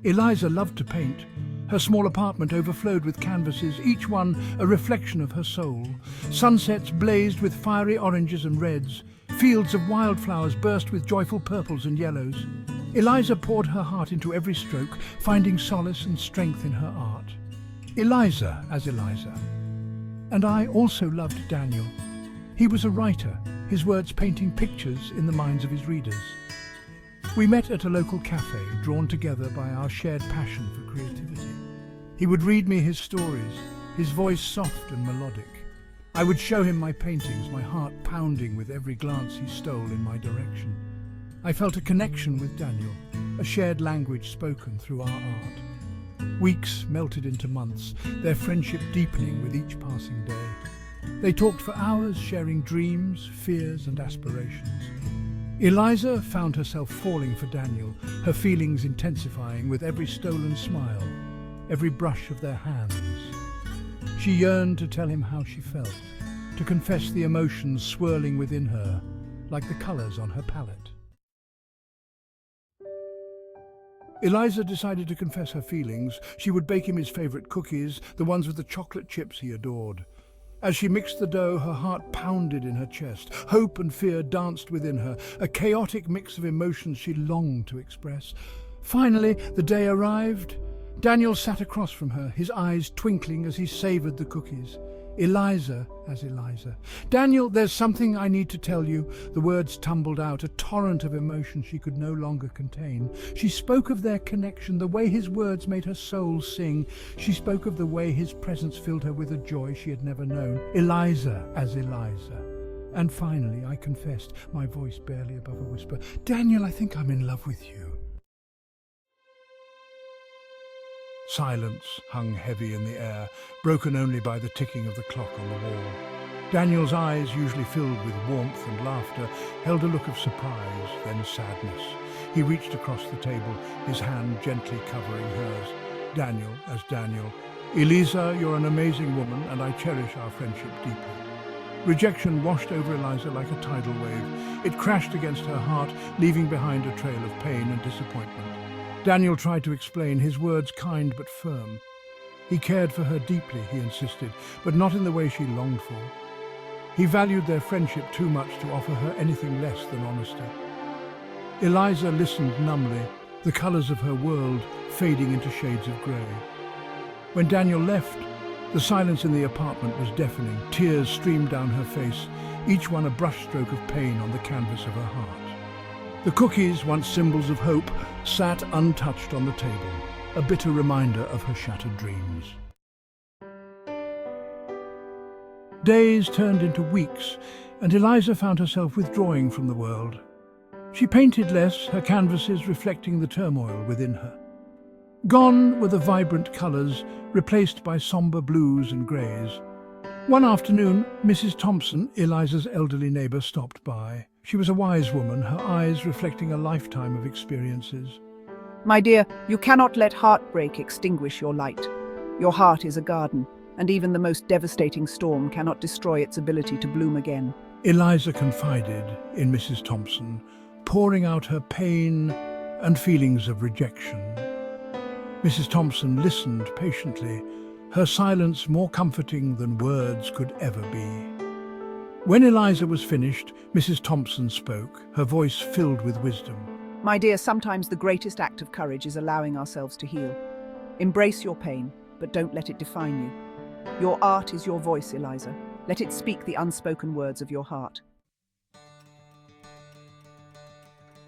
Eliza loved to paint. Her small apartment overflowed with canvases, each one a reflection of her soul. Sunsets blazed with fiery oranges and reds. Fields of wildflowers burst with joyful purples and yellows. Eliza poured her heart into every stroke, finding solace and strength in her art. Eliza as Eliza. And I also loved Daniel. He was a writer, his words painting pictures in the minds of his readers. We met at a local cafe, drawn together by our shared passion for creativity. He would read me his stories, his voice soft and melodic. I would show him my paintings, my heart pounding with every glance he stole in my direction. I felt a connection with Daniel, a shared language spoken through our art. Weeks melted into months, their friendship deepening with each passing day. They talked for hours, sharing dreams, fears and aspirations. Eliza found herself falling for Daniel, her feelings intensifying with every stolen smile, every brush of their hands. She yearned to tell him how she felt, to confess the emotions swirling within her, like the colours on her palette. Eliza decided to confess her feelings. She would bake him his favourite cookies, the ones with the chocolate chips he adored. As she mixed the dough, her heart pounded in her chest. Hope and fear danced within her, a chaotic mix of emotions she longed to express. Finally, the day arrived. Daniel sat across from her, his eyes twinkling as he savoured the cookies. Eliza as Eliza. "Daniel, there's something I need to tell you." The words tumbled out, a torrent of emotion she could no longer contain. She spoke of their connection, the way his words made her soul sing. She spoke of the way his presence filled her with a joy she had never known. Eliza as Eliza. And finally, I confessed, my voice barely above a whisper, "Daniel, I think I'm in love with you." Silence hung heavy in the air, broken only by the ticking of the clock on the wall. Daniel's eyes, usually filled with warmth and laughter, held a look of surprise, then sadness. He reached across the table, his hand gently covering hers. "Daniel as Daniel. Eliza, you're an amazing woman, and I cherish our friendship deeply." Rejection washed over Eliza like a tidal wave. It crashed against her heart, leaving behind a trail of pain and disappointment. Daniel tried to explain, his words kind but firm. He cared for her deeply, he insisted, but not in the way she longed for. He valued their friendship too much to offer her anything less than honesty. Eliza listened numbly, the colours of her world fading into shades of grey. When Daniel left, the silence in the apartment was deafening. Tears streamed down her face, each one a brushstroke of pain on the canvas of her heart. The cookies, once symbols of hope, sat untouched on the table, a bitter reminder of her shattered dreams. Days turned into weeks, and Eliza found herself withdrawing from the world. She painted less, her canvases reflecting the turmoil within her. Gone were the vibrant colours, replaced by sombre blues and greys. One afternoon, Mrs. Thompson, Eliza's elderly neighbour, stopped by. She was a wise woman, her eyes reflecting a lifetime of experiences. "My dear, you cannot let heartbreak extinguish your light. Your heart is a garden, and even the most devastating storm cannot destroy its ability to bloom again." Eliza confided in Mrs. Thompson, pouring out her pain and feelings of rejection. Mrs. Thompson listened patiently, her silence more comforting than words could ever be. When Eliza was finished, Mrs. Thompson spoke, her voice filled with wisdom. "My dear, sometimes the greatest act of courage is allowing ourselves to heal. Embrace your pain, but don't let it define you. Your art is your voice, Eliza. Let it speak the unspoken words of your heart."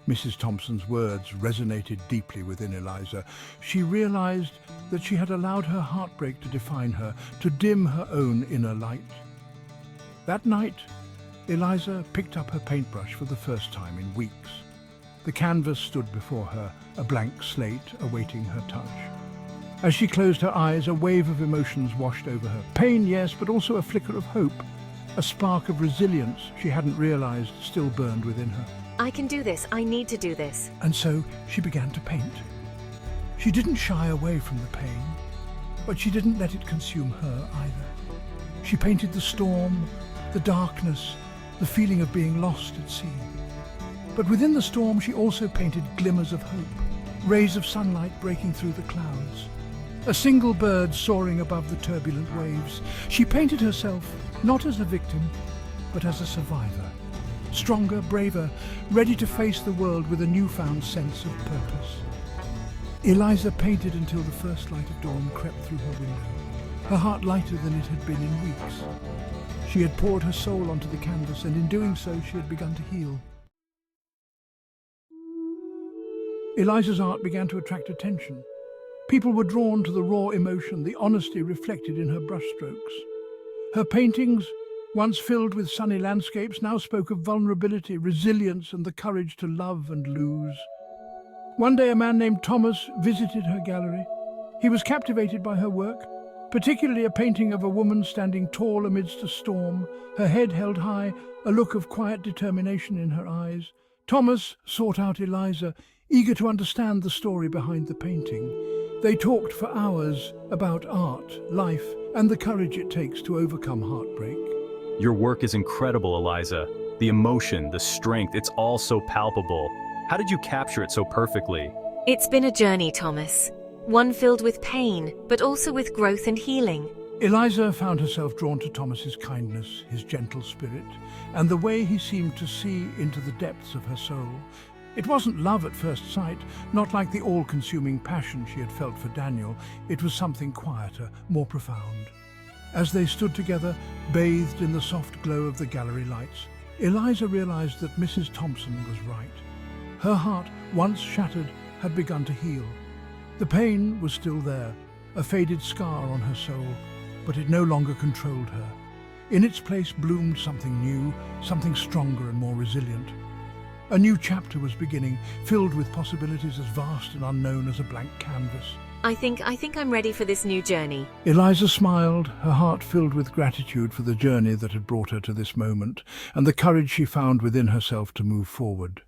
Mrs. Thompson's words resonated deeply within Eliza. She realized that she had allowed her heartbreak to define her, to dim her own inner light. That night, Eliza picked up her paintbrush for the first time in weeks. The canvas stood before her, a blank slate awaiting her touch. As she closed her eyes, a wave of emotions washed over her. Pain, yes, but also a flicker of hope, a spark of resilience she hadn't realized still burned within her. "I can do this. I need to do this." And so she began to paint. She didn't shy away from the pain, but she didn't let it consume her either. She painted the storm, the darkness, the feeling of being lost at sea. But within the storm, she also painted glimmers of hope, rays of sunlight breaking through the clouds. A single bird soaring above the turbulent waves. She painted herself not as a victim, but as a survivor. Stronger, braver, ready to face the world with a newfound sense of purpose. Eliza painted until the first light of dawn crept through her window, her heart lighter than it had been in weeks. She had poured her soul onto the canvas, and in doing so she had begun to heal. Eliza's art began to attract attention. People were drawn to the raw emotion, the honesty reflected in her brushstrokes. Her paintings, once filled with sunny landscapes, now spoke of vulnerability, resilience, and the courage to love and lose. One day a man named Thomas visited her gallery. He was captivated by her work, particularly a painting of a woman standing tall amidst a storm, her head held high, a look of quiet determination in her eyes. Thomas sought out Eliza, eager to understand the story behind the painting. They talked for hours about art, life, and the courage it takes to overcome heartbreak. Your work is incredible, Eliza. The emotion, the strength, it's all so palpable. How did you capture it so perfectly? It's been a journey, Thomas. One filled with pain, but also with growth and healing. Eliza found herself drawn to Thomas's kindness, his gentle spirit, and the way he seemed to see into the depths of her soul. It wasn't love at first sight, not like the all-consuming passion she had felt for Daniel. It was something quieter, more profound. As they stood together, bathed in the soft glow of the gallery lights, Eliza realized that Mrs. Thompson was right. Her heart, once shattered, had begun to heal. The pain was still there, a faded scar on her soul, but it no longer controlled her. In its place bloomed something new, something stronger and more resilient. A new chapter was beginning, filled with possibilities as vast and unknown as a blank canvas. I think I'm ready for this new journey. Eliza smiled, her heart filled with gratitude for the journey that had brought her to this moment, and the courage she found within herself to move forward.